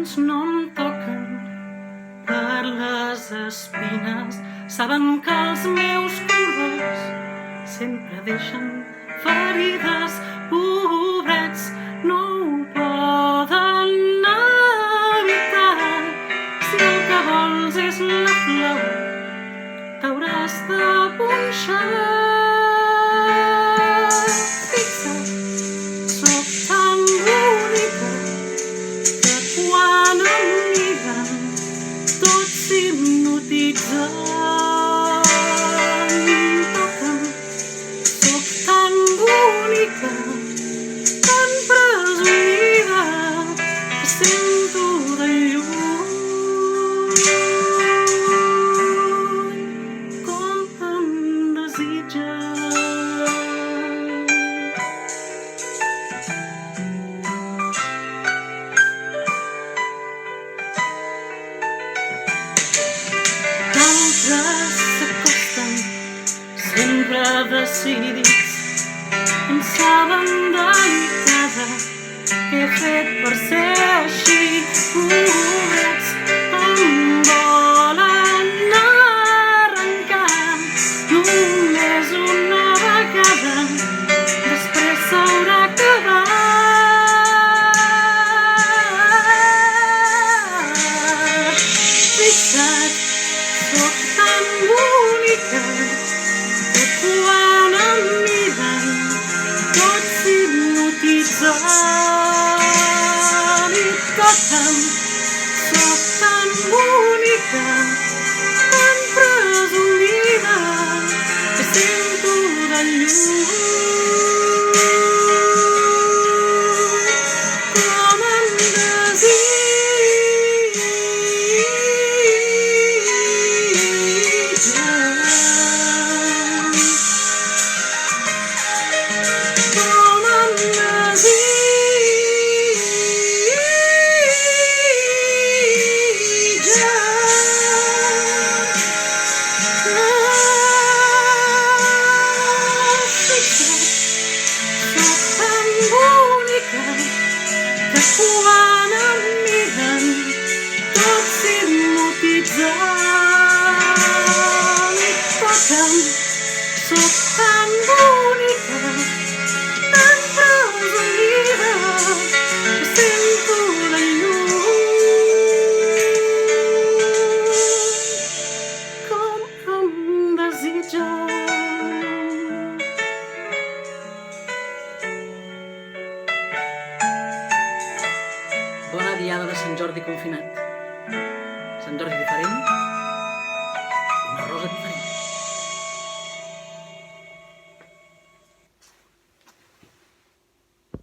mans no em toquen per les espines, saben que els meus colors sempre deixen ferides. Pobrets, no ho poden evitar. Si el que vols és la flor, t'hauràs de punxar. Fixa't, sóc tan bonica que quan em miren tots s'hipnotitzen. Toca'm, sóc tan bonica, tan presumida, que sento de lluny com em desitges. D'altres s'acosten sempre decidits, em saben delicada, què he fet per ser així. Pobrets, em volen arrencar només una vegada, després s'haurà acabat. Fixa't, sóc tan bonica que quan em miren tots s'hipnotitzen. I toca'm, sóc tan bonica, tan presumida, que sento de lluny com em que quan em miren tots s'hipnotitzen. I toca'm, sóc tan bonica, tan presumida, que sento de lluny com em desitges. Bona diada de Sant Jordi confinat. Sant Jordi diferent,